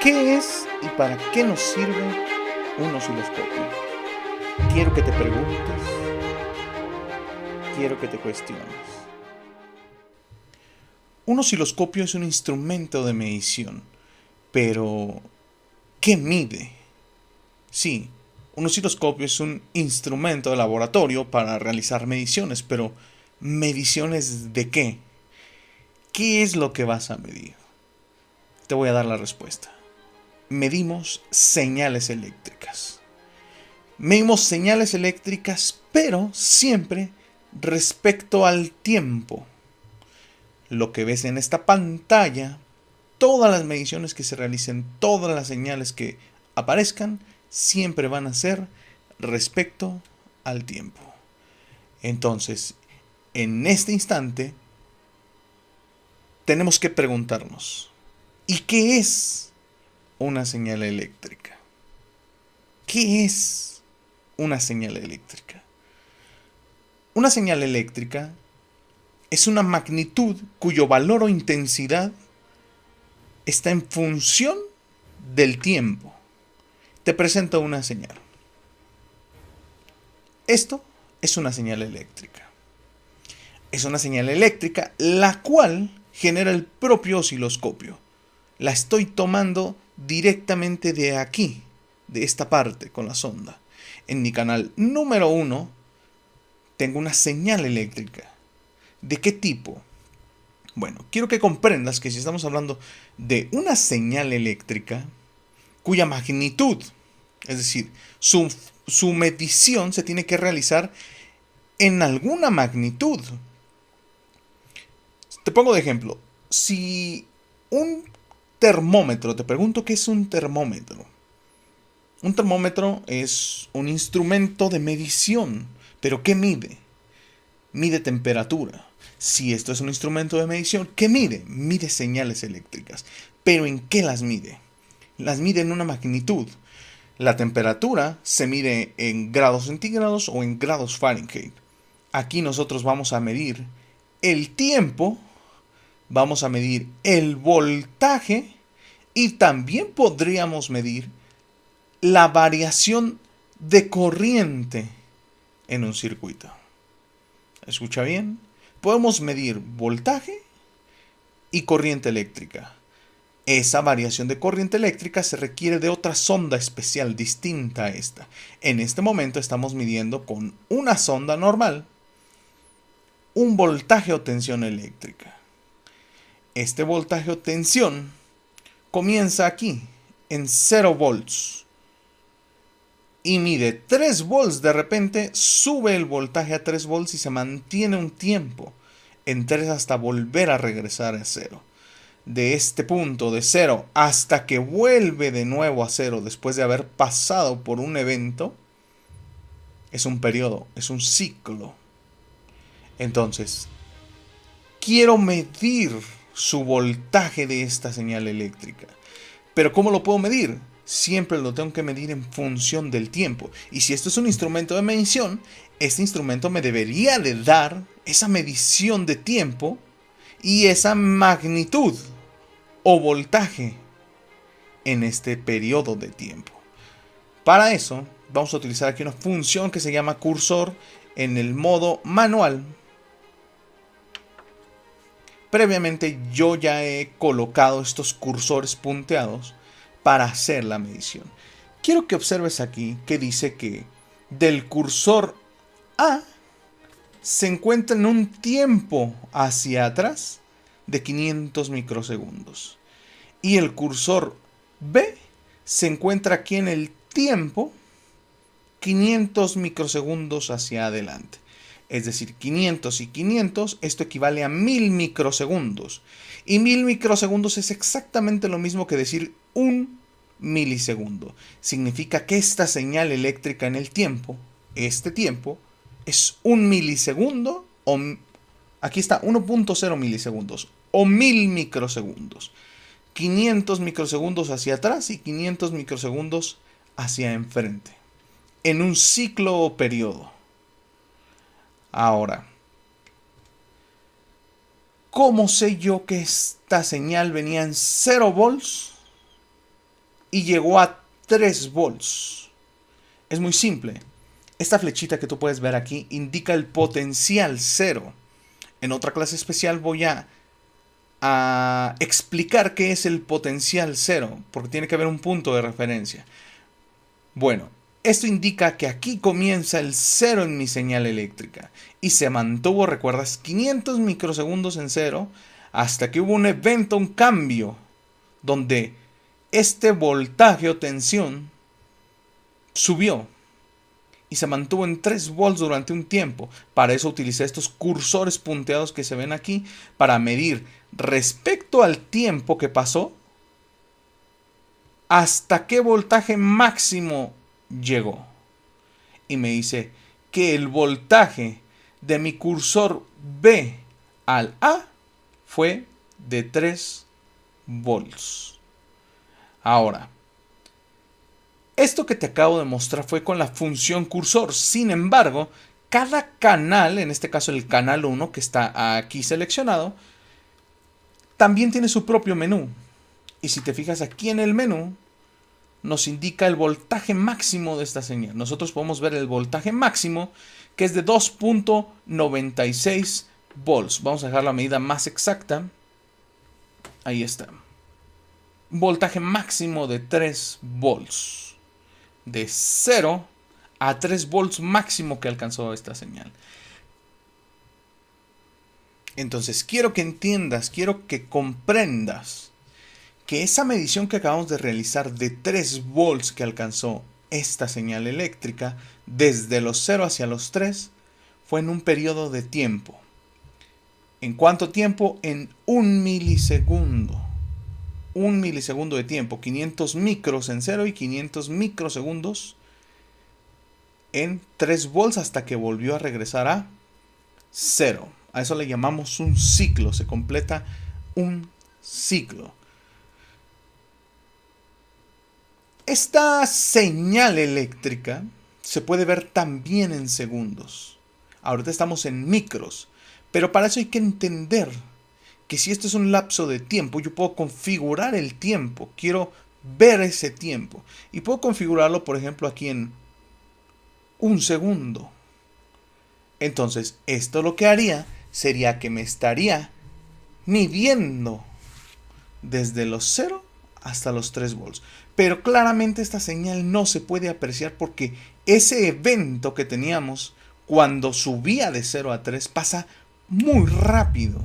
¿Qué es y para qué nos sirve un osciloscopio? Quiero que te preguntes, quiero que te cuestiones. Un osciloscopio es un instrumento de medición, pero ¿qué mide? Sí, un osciloscopio es un instrumento de laboratorio para realizar mediciones, pero ¿mediciones de qué? ¿Qué es lo que vas a medir? Te voy a dar la respuesta. Medimos señales eléctricas. Medimos señales eléctricas, pero siempre respecto al tiempo. Lo que ves en esta pantalla, todas las mediciones que se realicen, todas las señales que aparezcan, siempre van a ser respecto al tiempo. Entonces, en este instante, tenemos que preguntarnos, ¿y qué es una señal eléctrica? ¿Qué es una señal eléctrica? Una señal eléctrica es una magnitud cuyo valor o intensidad está en función del tiempo. Te presento una señal. Esto es una señal eléctrica. Es una señal eléctrica la cual genera el propio osciloscopio. La estoy tomando directamente de aquí, de esta parte con la sonda. En mi canal número 1 tengo una señal eléctrica. ¿De qué tipo? Bueno, quiero que comprendas que si estamos hablando de una señal eléctrica cuya magnitud, es decir, su medición se tiene que realizar en alguna magnitud. Te pongo de ejemplo, si un termómetro, te pregunto qué es un termómetro. Un termómetro es un instrumento de medición, pero ¿qué mide? Mide temperatura. Si esto es un instrumento de medición, ¿qué mide? Mide señales eléctricas. ¿Pero en qué las mide? Las mide en una magnitud. La temperatura se mide en grados centígrados o en grados Fahrenheit. Aquí nosotros vamos a medir el tiempo, vamos a medir el voltaje y también podríamos medir la variación de corriente en un circuito. ¿Escucha bien? Podemos medir voltaje y corriente eléctrica. Esa variación de corriente eléctrica se requiere de otra sonda especial distinta a esta. En este momento estamos midiendo con una sonda normal un voltaje o tensión eléctrica. Este voltaje o tensión comienza aquí, en 0 volts. Y mide 3 volts, de repente sube el voltaje a 3 volts y se mantiene un tiempo en 3 hasta volver a regresar a 0. De este punto de 0 hasta que vuelve de nuevo a 0 después de haber pasado por un evento, es un periodo, es un ciclo. Entonces, quiero medir su voltaje de esta señal eléctrica. Pero ¿cómo lo puedo medir? Siempre lo tengo que medir en función del tiempo. Y si esto es un instrumento de medición, este instrumento me debería de dar esa medición de tiempo y esa magnitud o voltaje en este periodo de tiempo. Para eso vamos a utilizar aquí una función que se llama cursor en el modo manual. Previamente yo ya he colocado estos cursores punteados para hacer la medición. Quiero que observes aquí que dice que del cursor A se encuentra en un tiempo hacia atrás de 500 microsegundos. Y el cursor B se encuentra aquí en el tiempo 500 microsegundos hacia adelante. Es decir, 500 y 500, esto equivale a 1000 microsegundos. Y 1000 microsegundos es exactamente lo mismo que decir un milisegundo. Significa que esta señal eléctrica en el tiempo, este tiempo, es un milisegundo o aquí está 1.0 milisegundos o 1000 microsegundos. 500 microsegundos hacia atrás y 500 microsegundos hacia enfrente. En un ciclo o periodo. Ahora, ¿cómo sé yo que esta señal venía en 0 volts y llegó a 3 volts. Es muy simple. Esta flechita que tú puedes ver aquí indica el potencial cero. En otra clase especial voy a explicar qué es el potencial cero, porque tiene que haber un punto de referencia. Bueno, esto indica que aquí comienza el cero en mi señal eléctrica y se mantuvo, recuerdas, 500 microsegundos en cero hasta que hubo un evento, un cambio, donde este voltaje o tensión subió y se mantuvo en 3 volts durante un tiempo. Para eso utilicé estos cursores punteados que se ven aquí para medir respecto al tiempo que pasó hasta qué voltaje máximo llegó. Y me dice que el voltaje de mi cursor B al A fue de 3 volts. Ahora, esto que te acabo de mostrar fue con la función cursor. Sin embargo, cada canal, en este caso el canal 1 que está aquí seleccionado, también tiene su propio menú. Y si te fijas aquí en el menú, nos indica el voltaje máximo de esta señal. Nosotros podemos ver el voltaje máximo, que es de 2.96 volts. Vamos a dejar la medida más exacta. Ahí está. Voltaje máximo de 3 volts. De 0 a 3 volts máximo que alcanzó esta señal. Entonces quiero que entiendas, quiero que comprendas que esa medición que acabamos de realizar de 3 volts que alcanzó esta señal eléctrica desde los 0 hacia los 3 fue en un periodo de tiempo. ¿En cuánto tiempo? En 1 milisegundo. 1 milisegundo de tiempo, 500 micros en 0 y 500 microsegundos en 3 volts hasta que volvió a regresar a 0. A eso le llamamos un ciclo, se completa un ciclo. Esta señal eléctrica se puede ver también en segundos. Ahorita estamos en micros, pero para eso hay que entender que si esto es un lapso de tiempo, yo puedo configurar el tiempo. Quiero ver ese tiempo. Y puedo configurarlo, por ejemplo, aquí en 1 segundo. Entonces, esto lo que haría sería que me estaría midiendo desde los 0 hasta los 3 volts. Pero claramente esta señal no se puede apreciar porque ese evento que teníamos cuando subía de 0 a 3 pasa muy rápido.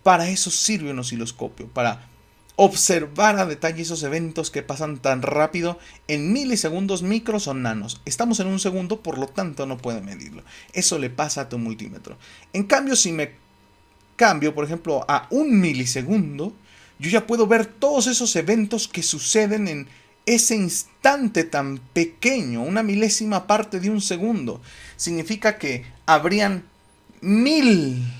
Para eso sirve un osciloscopio, para observar a detalle esos eventos que pasan tan rápido en milisegundos, micros o nanos. Estamos en 1 segundo, por lo tanto no puede medirlo. Eso le pasa a tu multímetro. En cambio, si me cambio, por ejemplo, a 1 milisegundo, yo ya puedo ver todos esos eventos que suceden en ese instante tan pequeño, una milésima parte de 1 segundo. Significa que habrían 1000.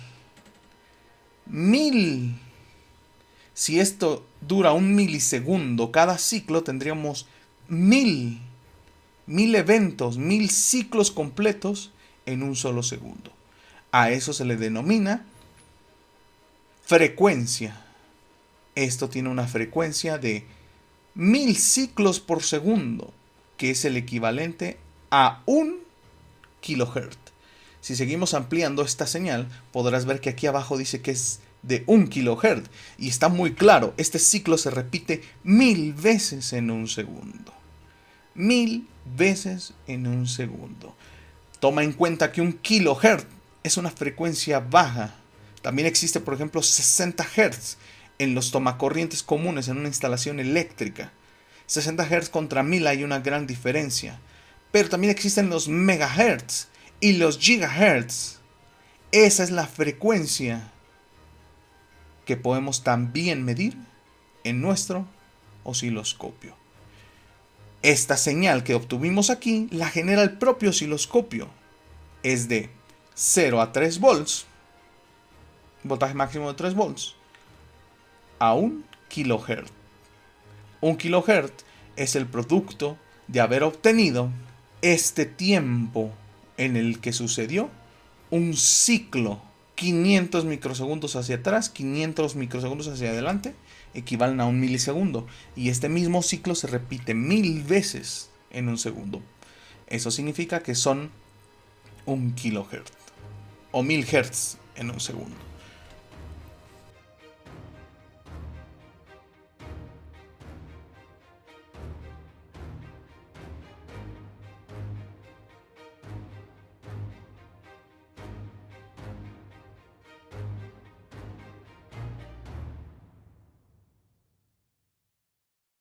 Si esto dura 1 milisegundo, cada ciclo tendríamos 1000 eventos, 1000 ciclos completos en un solo segundo. A eso se le denomina frecuencia. Esto tiene una frecuencia de 1000 ciclos por segundo, que es el equivalente a 1 kilohertz. Si seguimos ampliando esta señal, podrás ver que aquí abajo dice que es de 1 kilohertz. Y está muy claro, este ciclo se repite 1000 veces en 1 segundo. 1000 veces en 1 segundo. Toma en cuenta que 1 kilohertz es una frecuencia baja. También existe, por ejemplo, 60 Hz en los tomacorrientes comunes en una instalación eléctrica. 60 Hz contra 1000 hay una gran diferencia. Pero también existen los megahertz y los gigahertz. Esa es la frecuencia que podemos también medir en nuestro osciloscopio. Esta señal que obtuvimos aquí la genera el propio osciloscopio. Es de 0 a 3 volts, voltaje máximo de 3 volts, a 1 kilohertz. 1 kilohertz es el producto de haber obtenido este tiempo en el que sucedió un ciclo 500 microsegundos hacia atrás, 500 microsegundos hacia adelante, equivalen a 1 milisegundo. Y este mismo ciclo se repite 1000 veces en un segundo. Eso significa que son 1 kilohertz o 1000 hertz en un segundo.